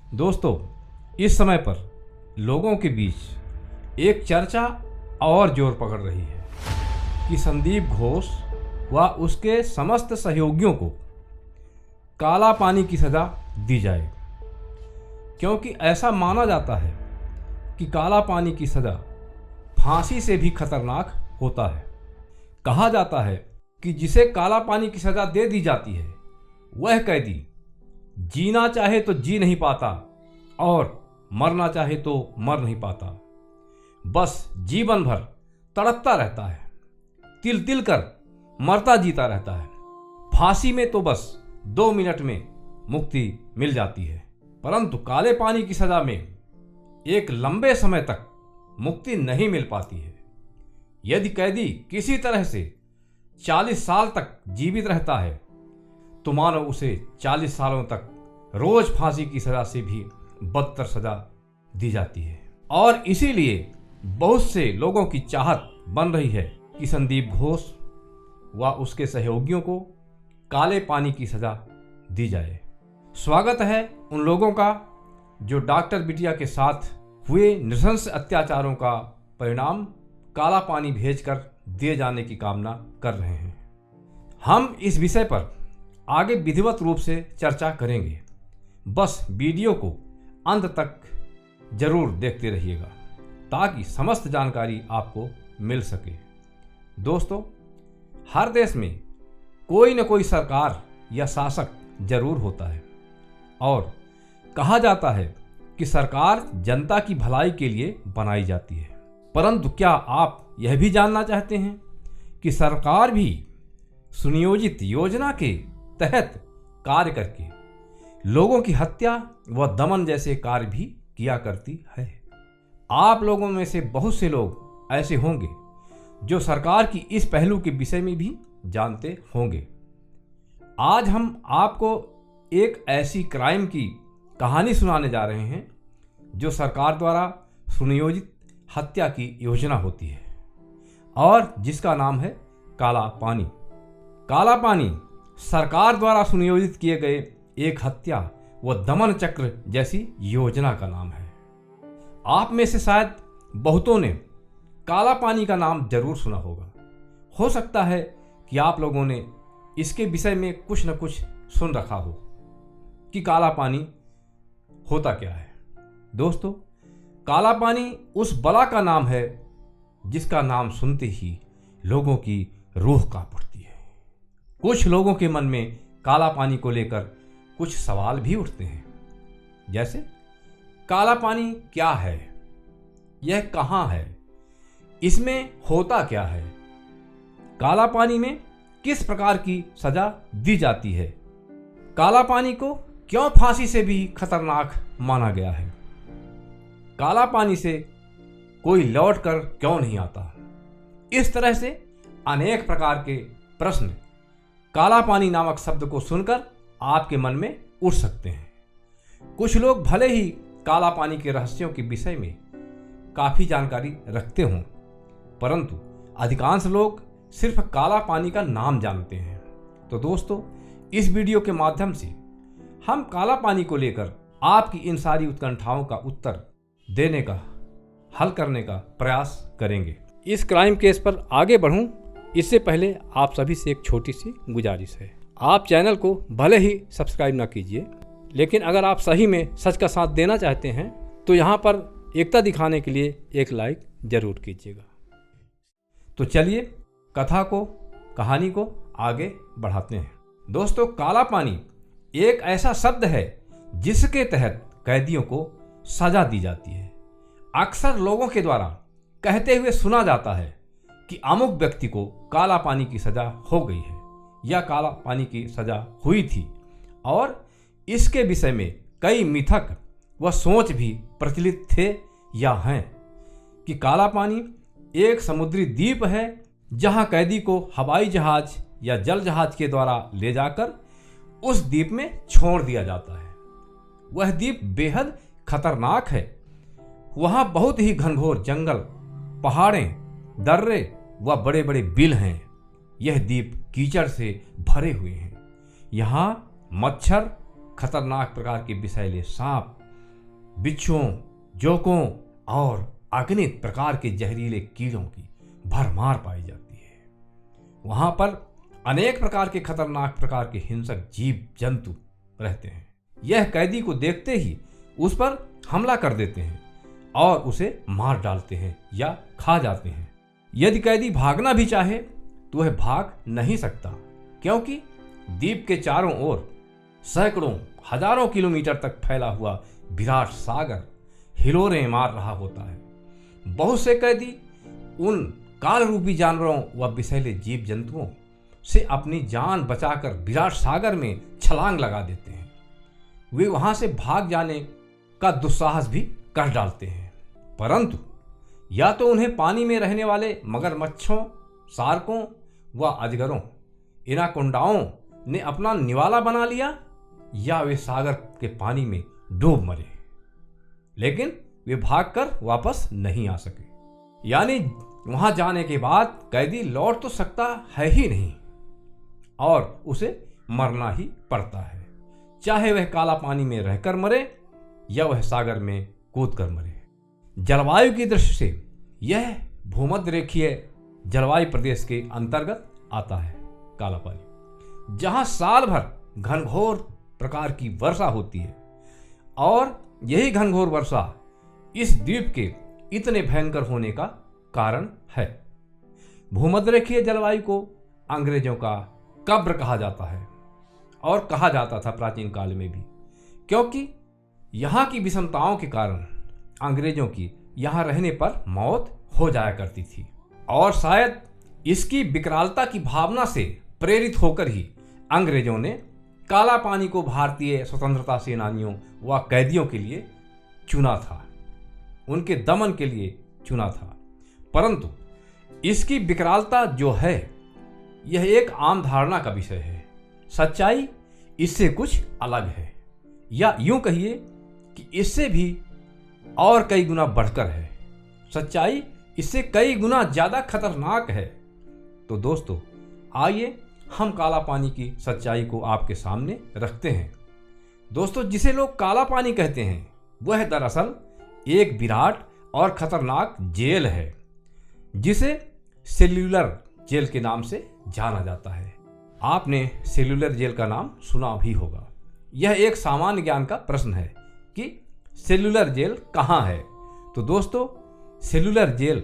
दोस्तों, इस समय पर लोगों के बीच एक चर्चा और जोर पकड़ रही है कि संदीप घोष व उसके समस्त सहयोगियों को काला पानी की सज़ा दी जाए, क्योंकि ऐसा माना जाता है कि काला पानी की सज़ा फांसी से भी खतरनाक होता है। कहा जाता है कि जिसे काला पानी की सज़ा दे दी जाती है वह कैदी जीना चाहे तो जी नहीं पाता और मरना चाहे तो मर नहीं पाता, बस जीवन भर तड़पता रहता है, तिल तिल कर मरता जीता रहता है। फांसी में तो बस 2 मिनट में मुक्ति मिल जाती है, परंतु काले पानी की सज़ा में एक लंबे समय तक मुक्ति नहीं मिल पाती है। यदि कैदी किसी तरह से 40 साल तक जीवित रहता है तो मानो उसे 40 सालों तक रोज फांसी की सज़ा से भी बदतर सज़ा दी जाती है। और इसीलिए बहुत से लोगों की चाहत बन रही है कि संदीप घोष व उसके सहयोगियों को काले पानी की सज़ा दी जाए। स्वागत है उन लोगों का जो डॉक्टर बिटिया के साथ हुए नृशंस अत्याचारों का परिणाम काला पानी भेजकर दिए जाने की कामना कर रहे हैं। हम इस विषय पर आगे विधिवत रूप से चर्चा करेंगे, बस वीडियो को अंत तक जरूर देखते रहिएगा ताकि समस्त जानकारी आपको मिल सके। दोस्तों, हर देश में कोई न कोई सरकार या शासक जरूर होता है और कहा जाता है कि सरकार जनता की भलाई के लिए बनाई जाती है, परंतु क्या आप यह भी जानना चाहते हैं कि सरकार भी सुनियोजित योजना के तहत कार्य करके लोगों की हत्या व दमन जैसे कार्य भी किया करती है। आप लोगों में से बहुत से लोग ऐसे होंगे जो सरकार की इस पहलू के विषय में भी जानते होंगे। आज हम आपको एक ऐसी क्राइम की कहानी सुनाने जा रहे हैं जो सरकार द्वारा सुनियोजित हत्या की योजना होती है और जिसका नाम है काला पानी। काला पानी सरकार द्वारा सुनियोजित किए गए एक हत्या व दमन चक्र जैसी योजना का नाम है। आप में से शायद बहुतों ने काला पानी का नाम जरूर सुना होगा। हो सकता है कि आप लोगों ने इसके विषय में कुछ न कुछ सुन रखा हो कि काला पानी होता क्या है। दोस्तों, काला पानी उस बला का नाम है जिसका नाम सुनते ही लोगों की रूह कांप उठती है। कुछ लोगों के मन में काला पानी को लेकर कुछ सवाल भी उठते हैं, जैसे काला पानी क्या है, यह कहाँ है, इसमें होता क्या है, काला पानी में किस प्रकार की सजा दी जाती है, काला पानी को क्यों फांसी से भी खतरनाक माना गया है, काला पानी से कोई लौट कर क्यों नहीं आता। इस तरह से अनेक प्रकार के प्रश्न काला पानी नामक शब्द को सुनकर आपके मन में उठ सकते हैं। कुछ लोग भले ही काला पानी के रहस्यों के विषय में काफ़ी जानकारी रखते हों, परंतु अधिकांश लोग सिर्फ काला पानी का नाम जानते हैं। तो दोस्तों, इस वीडियो के माध्यम से हम काला पानी को लेकर आपकी इन सारी उत्कंठाओं का उत्तर देने का, हल करने का प्रयास करेंगे। इस क्राइम केस पर आगे बढ़ूं इससे पहले आप सभी से एक छोटी सी गुजारिश है। आप चैनल को भले ही सब्सक्राइब ना कीजिए, लेकिन अगर आप सही में सच का साथ देना चाहते हैं तो यहाँ पर एकता दिखाने के लिए एक लाइक जरूर कीजिएगा। तो चलिए कथा को, कहानी को आगे बढ़ाते हैं। दोस्तों, काला पानी एक ऐसा शब्द है जिसके तहत कैदियों को सजा दी जाती है। अक्सर लोगों के द्वारा कहते हुए सुना जाता है कि अमुक व्यक्ति को काला पानी की सजा हो गई है या काला पानी की सजा हुई थी, और इसके विषय में कई मिथक व सोच भी प्रचलित थे या हैं कि काला पानी एक समुद्री द्वीप है जहां कैदी को हवाई जहाज या जल जहाज के द्वारा ले जाकर उस द्वीप में छोड़ दिया जाता है। वह द्वीप बेहद खतरनाक है। वहां बहुत ही घनघोर जंगल, पहाड़ें, दर्रे व बड़े बड़े बिल हैं। यह द्वीप कीचड़ से भरे हुए हैं। यहाँ मच्छर, खतरनाक प्रकार के विषैले सांप बिच्छुओं, जोकों और अगणित प्रकार के जहरीले कीड़ों की भरमार पाई जाती है। वहां पर अनेक प्रकार के खतरनाक प्रकार के हिंसक जीव जंतु रहते हैं। यह कैदी को देखते ही उस पर हमला कर देते हैं और उसे मार डालते हैं या खा जाते हैं। यदि कैदी भागना भी चाहे तो वह भाग नहीं सकता, क्योंकि द्वीप के चारों ओर सैकड़ों हजारों किलोमीटर तक फैला हुआ विराट सागर हिलोरें मार रहा होता है। बहुत से कैदी उन काल रूपी जानवरों व विषैले जीव जंतुओं से अपनी जान बचाकर विराट सागर में छलांग लगा देते हैं। वे वहां से भाग जाने का दुस्साहस भी कर डालते हैं, परंतु या तो उन्हें पानी में रहने वाले मगरमच्छों, शार्कों व अजगरों, एनाकोंडाओं ने अपना निवाला बना लिया, या वे सागर के पानी में डूब मरे, लेकिन वे भागकर वापस नहीं आ सके। यानी वहां जाने के बाद कैदी लौट तो सकता है ही नहीं और उसे मरना ही पड़ता है, चाहे वह काला पानी में रहकर मरे या वह सागर में कूदकर मरे। जलवायु की दृष्टि से यह भूमध्य रेखीय जलवायु प्रदेश के अंतर्गत आता है काला पानी, जहां साल भर घनघोर प्रकार की वर्षा होती है। और यही घनघोर वर्षा इस द्वीप के इतने भयंकर होने का कारण है। भूमध्य रेखीय जलवायु को अंग्रेजों का कब्र कहा जाता है और कहा जाता था प्राचीन काल में भी, क्योंकि यहाँ की विषमताओं के कारण अंग्रेजों की यहाँ रहने पर मौत हो जाया करती थी। और शायद इसकी विकरालता की भावना से प्रेरित होकर ही अंग्रेजों ने काला पानी को भारतीय स्वतंत्रता सेनानियों व कैदियों के लिए चुना था, उनके दमन के लिए चुना था। परंतु इसकी विकरालता जो है यह एक आम धारणा का विषय है। सच्चाई इससे कुछ अलग है, या यूं कहिए कि इससे भी और कई गुना बढ़कर है। सच्चाई इससे कई गुना ज्यादा खतरनाक है। तो दोस्तों, आइए हम काला पानी की सच्चाई को आपके सामने रखते हैं। दोस्तों, जिसे लोग काला पानी कहते हैं वह दरअसल एक विराट और खतरनाक जेल है, जिसे सेल्यूलर जेल के नाम से जाना जाता है। आपने सेल्यूलर जेल का नाम सुना भी होगा। यह एक सामान्य ज्ञान का प्रश्न है कि सेल्यूलर जेल कहाँ है। तो दोस्तों, सेल्यूलर जेल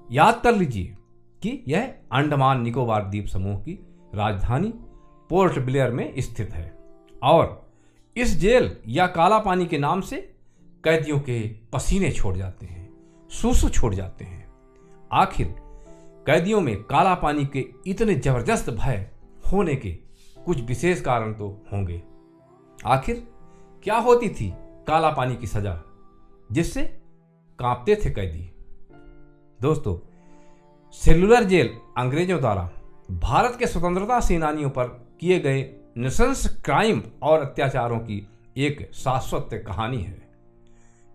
याद कर लीजिए कि यह अंडमान निकोबार द्वीप समूह की राजधानी पोर्ट ब्लेयर में स्थित है। और इस जेल या काला पानी के नाम से कैदियों के पसीने छोड़ जाते हैं, सूसू छोड़ जाते हैं। आखिर कैदियों में काला पानी के इतने जबरदस्त भय होने के कुछ विशेष कारण तो होंगे। आखिर क्या होती थी काला पानी की सजा जिससे कांपते थे कैदी? दोस्तों, सेल्यूलर जेल अंग्रेजों द्वारा भारत के स्वतंत्रता सेनानियों पर किए गए नृशंस क्राइम और अत्याचारों की एक शाश्वत कहानी है।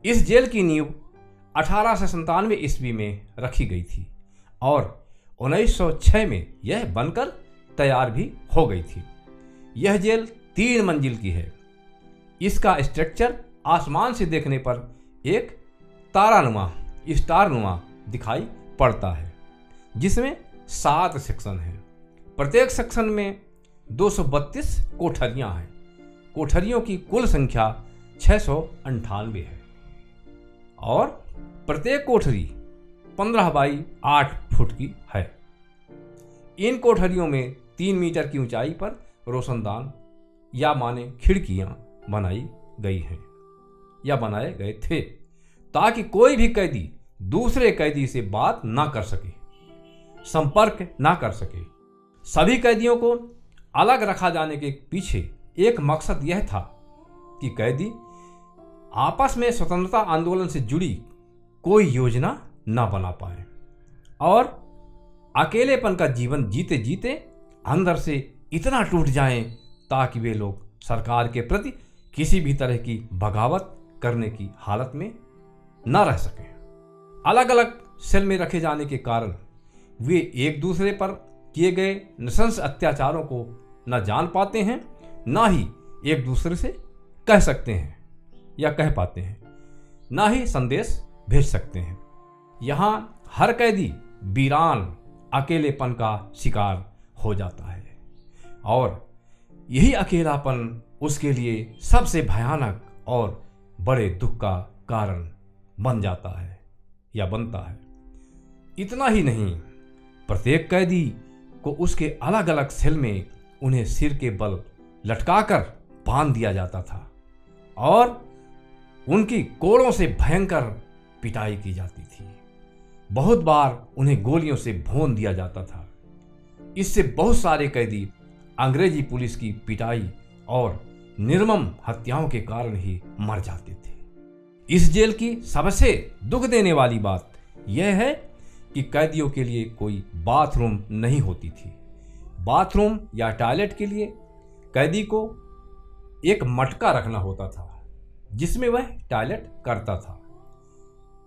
इस जेल की नींव 1897 ईस्वी में रखी गई थी और 1906 में यह बनकर तैयार भी हो गई थी। यह जेल 3 मंजिल की है। इसका स्ट्रक्चर आसमान से देखने पर एक तारानुमा स्टारनुमा दिखाई पड़ता है, जिसमेमें 7 सेक्शन हैं। प्रत्येक सेक्शन में 232 कोठरियां हैं। कोठरियों की कुल संख्या 698 है और प्रत्येक कोठरी 15 बाई 8 फुट की है। इन कोठरियों में 3 मीटर की ऊंचाई पर रोशनदान या माने खिड़कियां बनाई गई हैं या बनाए गए थे, ताकि कोई भी कैदी दूसरे कैदी से बात ना कर सके, संपर्क ना कर सके। सभी कैदियों को अलग रखा जाने के पीछे एक मकसद यह था कि कैदी आपस में स्वतंत्रता आंदोलन से जुड़ी कोई योजना ना बना पाए और अकेलेपन का जीवन जीते जीते अंदर से इतना टूट जाएं ताकि वे लोग सरकार के प्रति किसी भी तरह की बगावत करने की हालत में न रह सकें। अलग अलग सेल में रखे जाने के कारण वे एक दूसरे पर किए गए नृशंस अत्याचारों को न जान पाते हैं, न ही एक दूसरे से कह सकते हैं या कह पाते हैं। ना ही संदेश भेज सकते हैं। यहाँ हर कैदी वीरान अकेलेपन का शिकार हो जाता है और यही अकेलापन उसके लिए सबसे भयानक और बड़े दुख का कारण बन जाता है या बनता है। इतना ही नहीं, प्रत्येक कैदी को उसके अलग अलग सेल में उन्हें सिर के बल लटकाकर बांध दिया जाता था और उनकी कोड़ों से भयंकर पिटाई की जाती थी। बहुत बार उन्हें गोलियों से भून दिया जाता था। इससे बहुत सारे कैदी अंग्रेजी पुलिस की पिटाई और निर्मम हत्याओं के कारण ही मर जाते थे। इस जेल की सबसे दुख देने वाली बात यह है कि कैदियों के लिए कोई बाथरूम नहीं होती थी। बाथरूम या टॉयलेट के लिए कैदी को एक मटका रखना होता था जिसमें वह टॉयलेट करता था।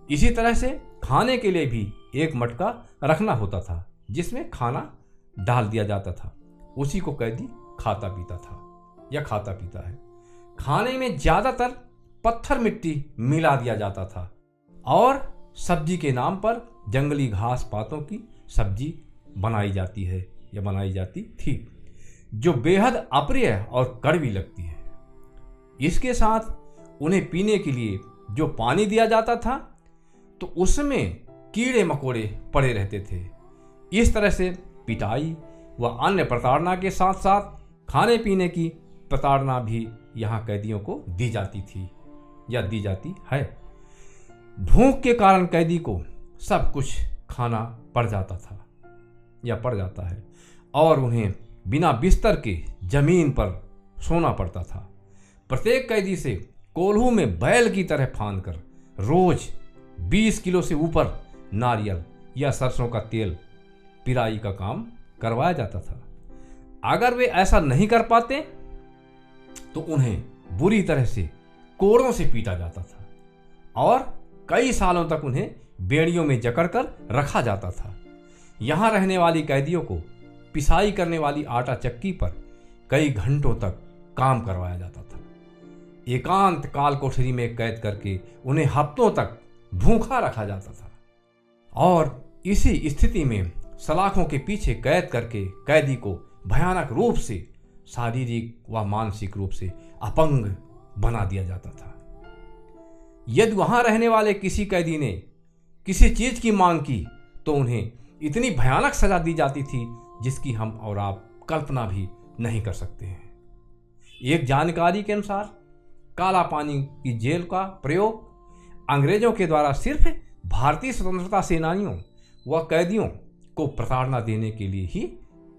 इसी तरह से खाने के लिए भी एक मटका रखना होता था जिसमें खाना डाल दिया जाता था। उसी को कैदी खाता पीता था या खाता पीता है। खाने में ज़्यादातर पत्थर मिट्टी मिला दिया जाता था और सब्जी के नाम पर जंगली घास पातों की सब्जी बनाई जाती है या बनाई जाती थी, जो बेहद अप्रिय और कड़वी लगती है। इसके साथ उन्हें पीने के लिए जो पानी दिया जाता था तो उसमें कीड़े मकोड़े पड़े रहते थे। इस तरह से पिटाई व अन्य प्रताड़ना के साथ साथ खाने पीने की प्रताड़ना भी यहाँ कैदियों को दी जाती थी या दी जाती है। भूख के कारण कैदी को सब कुछ खाना पड़ जाता था या पड़ जाता है और उन्हें बिना बिस्तर के जमीन पर सोना पड़ता था। प्रत्येक कैदी से कोल्हू में बैल की तरह फांदकर रोज 20 किलो से ऊपर नारियल या सरसों का तेल पिराई का काम करवाया जाता था। अगर वे ऐसा नहीं कर पाते तो उन्हें बुरी तरह से कोड़ों से पीटा जाता था और कई सालों तक उन्हें बेड़ियों में जकड़कर रखा जाता था। यहाँ रहने वाली कैदियों को पिसाई करने वाली आटा चक्की पर कई घंटों तक काम करवाया जाता था। एकांत काल कोठरी में कैद करके उन्हें हफ्तों तक भूखा रखा जाता था और इसी स्थिति में सलाखों के पीछे कैद करके कैदी को भयानक रूप से शारीरिक व मानसिक रूप से अपंग बना दिया जाता था। यदि वहां रहने वाले किसी कैदी ने किसी चीज की मांग की तो उन्हें इतनी भयानक सजा दी जाती थी जिसकी हम और आप कल्पना भी नहीं कर सकते हैं। एक जानकारी के अनुसार काला पानी की जेल का प्रयोग अंग्रेजों के द्वारा सिर्फ भारतीय स्वतंत्रता सेनानियों व कैदियों को प्रताड़ना देने के लिए ही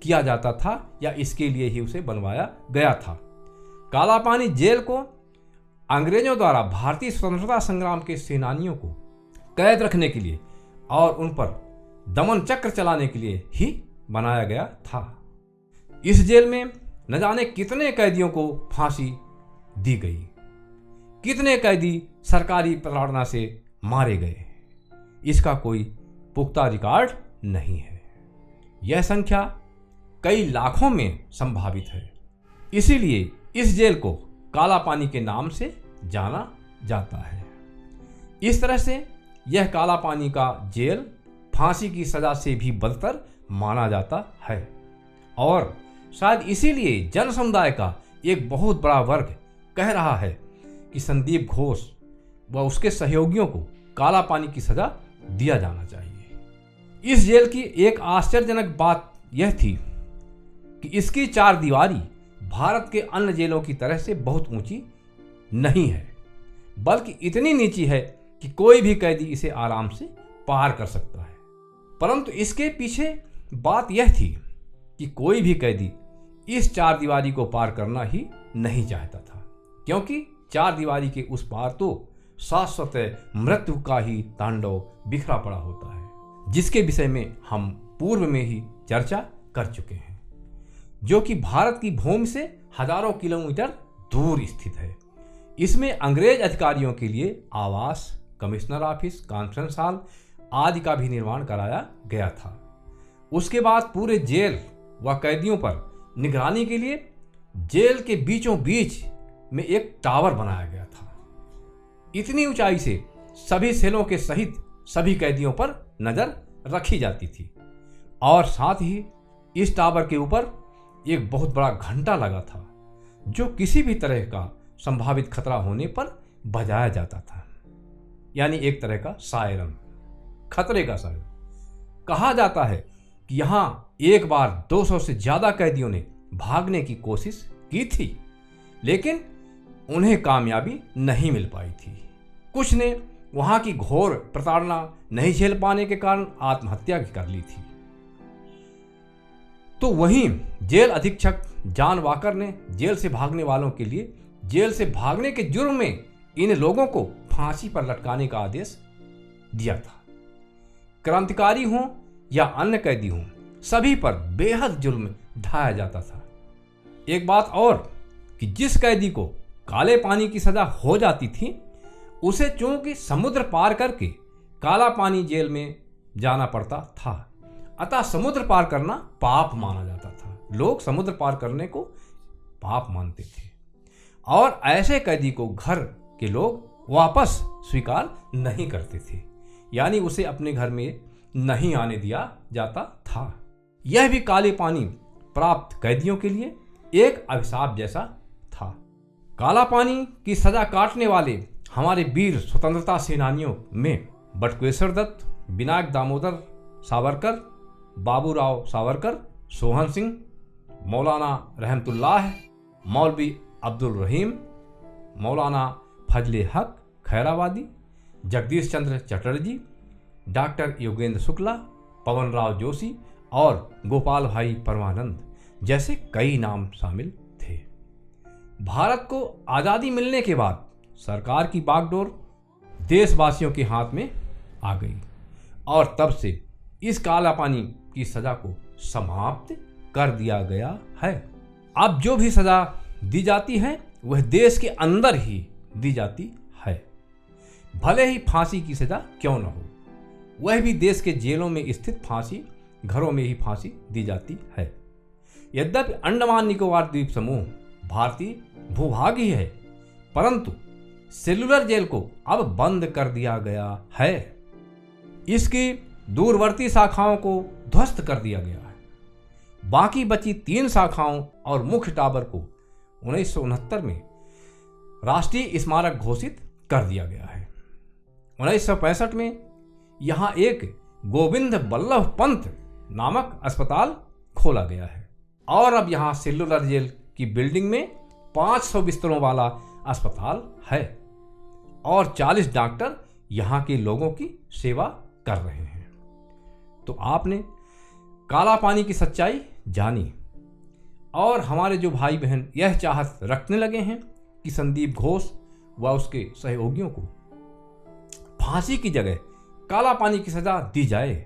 किया जाता था या इसके लिए ही उसे बनवाया गया था। काला पानी जेल को अंग्रेजों द्वारा भारतीय स्वतंत्रता संग्राम के सेनानियों को कैद रखने के लिए और उन पर दमन चक्र चलाने के लिए ही बनाया गया था। इस जेल में न जाने कितने कैदियों को फांसी दी गई, कितने कैदी सरकारी प्रताड़ना से मारे गए, इसका कोई पुख्ता रिकॉर्ड नहीं है। यह संख्या कई लाखों में संभावित है। इसीलिए इस जेल को काला पानी के नाम से जाना जाता है। इस तरह से यह काला पानी का जेल फांसी की सजा से भी बदतर माना जाता है और शायद इसीलिए जन समुदाय का एक बहुत बड़ा वर्ग कह रहा है कि संदीप घोष व उसके सहयोगियों को काला पानी की सजा दिया जाना चाहिए। इस जेल की एक आश्चर्यजनक बात यह थी कि इसकी चार दीवारी भारत के अन्य जेलों की तरह से बहुत ऊंची नहीं है, बल्कि इतनी नीची है कि कोई भी कैदी इसे आराम से पार कर सकता है। परंतु इसके पीछे बात यह थी कि कोई भी कैदी इस चार दीवारी को पार करना ही नहीं चाहता था, क्योंकि चार दीवारी के उस पार तो शाश्वत मृत्यु का ही तांडव बिखरा पड़ा होता है, जिसके विषय में हम पूर्व में ही चर्चा कर चुके हैं, जो कि भारत की भूमि से हजारों किलोमीटर दूर स्थित है। इसमें अंग्रेज अधिकारियों के लिए आवास, कमिश्नर ऑफिस, कॉन्फ्रेंस हॉल आदि का भी निर्माण कराया गया था। उसके बाद पूरे जेल व कैदियों पर निगरानी के लिए जेल के बीचों बीच में एक टावर बनाया गया था। इतनी ऊंचाई से सभी सेलों के सहित सभी कैदियों पर नजर रखी जाती थी और साथ ही इस टावर के ऊपर एक बहुत बड़ा घंटा लगा था जो किसी भी तरह का संभावित खतरा होने पर बजाया जाता था, यानी एक तरह का सायरन, खतरे का सायरन। कहा जाता है कि यहाँ एक बार 200 से ज्यादा कैदियों ने भागने की कोशिश की थी, लेकिन उन्हें कामयाबी नहीं मिल पाई थी। कुछ ने वहां की घोर प्रताड़ना नहीं झेल पाने के कारण आत्महत्या कर ली थी। तो वहीं जेल अधीक्षक जॉन वॉकर ने जेल से भागने वालों के लिए जेल से भागने के जुर्म में इन लोगों को फांसी पर लटकाने का आदेश दिया था। क्रांतिकारी हों या अन्य कैदी हों, सभी पर बेहद जुल्म ढाया जाता था। एक बात और कि जिस कैदी को काले पानी की सजा हो जाती थी, उसे चूंकि समुद्र पार करके काला पानी जेल में जाना पड़ता था, अतः समुद्र पार करना पाप माना जाता था। लोग समुद्र पार करने को पाप मानते थे और ऐसे कैदी को घर के लोग वापस स्वीकार नहीं करते थे, यानी उसे अपने घर में नहीं आने दिया जाता था। यह भी काले पानी प्राप्त कैदियों के लिए एक अभिशाप जैसा था। काला पानी की सजा काटने वाले हमारे वीर स्वतंत्रता सेनानियों में बटुकेश्वर दत्त, विनायक दामोदर सावरकर, बाबूराव सावरकर, सोहन सिंह, मौलाना रहमतुल्लाह, मौलवी अब्दुल रहीम, मौलाना फजले हक खैराबादी, जगदीश चंद्र चटर्जी, डॉक्टर योगेंद्र शुक्ला, पवन राव जोशी और गोपाल भाई परमानंद जैसे कई नाम शामिल थे। भारत को आज़ादी मिलने के बाद सरकार की बागडोर देशवासियों के हाथ में आ गई और तब से इस काला पानी की सजा को समाप्त कर दिया गया है। अब जो भी सजा दी जाती है वह देश के अंदर ही दी जाती है, भले ही फांसी की सजा क्यों न हो, वह भी देश के जेलों में स्थित फांसी घरों में ही फांसी दी जाती है। यद्यपि अंडमान निकोबार द्वीप समूह भारतीय भूभाग ही है, परंतु सेलुलर जेल को अब बंद कर दिया गया है। इसकी दूरवर्ती शाखाओं को ध्वस्त कर दिया गया है। बाकी बची 3 शाखाओं और मुख्य टावर को 1969 में राष्ट्रीय स्मारक घोषित कर दिया गया है। 1965 में यहाँ एक गोविंद बल्लभ पंत नामक अस्पताल खोला गया है और अब यहाँ सेलुलर जेल की बिल्डिंग में 500 बिस्तरों वाला अस्पताल है और 40 डॉक्टर यहाँ के लोगों की सेवा कर रहे हैं। तो आपने काला पानी की सच्चाई जानी और हमारे जो भाई बहन यह चाहत रखने लगे हैं कि संदीप घोष व उसके सहयोगियों को फांसी की जगह काला पानी की सजा दी जाए,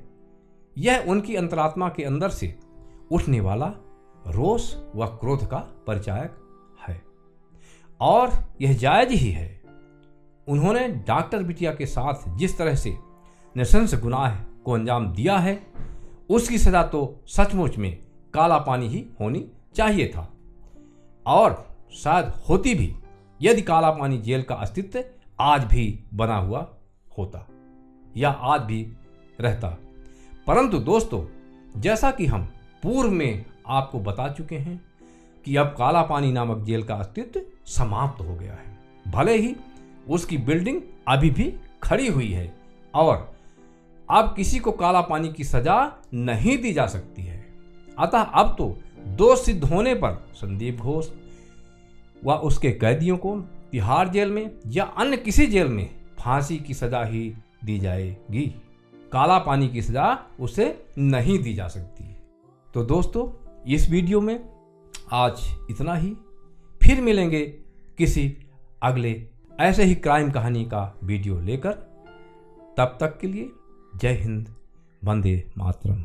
यह उनकी अंतरात्मा के अंदर से उठने वाला रोष व क्रोध का परिचायक है और यह जायज ही है। उन्होंने डॉक्टर बिटिया के साथ जिस तरह से नृशंस गुनाह को अंजाम दिया है, उसकी सजा तो सचमुच में काला पानी ही होनी चाहिए था और शायद होती भी यदि काला पानी जेल का अस्तित्व आज भी बना हुआ होता या आज भी रहता। परंतु दोस्तों, जैसा कि हम पूर्व में आपको बता चुके हैं कि अब काला पानी नामक जेल का अस्तित्व समाप्त हो गया है। भले ही उसकी बिल्डिंग अभी भी खड़ी हुई है और अब किसी को काला पानी की सजा नहीं दी जा सकती है। अतः अब तो दोष सिद्ध होने पर संदीप घोष व उसके कैदियों को तिहाड़ जेल में या अन्य किसी जेल में फांसी की सजा ही दी जाएगी। काला पानी की सजा उसे नहीं दी जा सकती। तो दोस्तों, इस वीडियो में आज इतना ही। फिर मिलेंगे किसी अगले ऐसे ही क्राइम कहानी का वीडियो लेकर। तब तक के लिए जय हिंद, वंदे मातरम।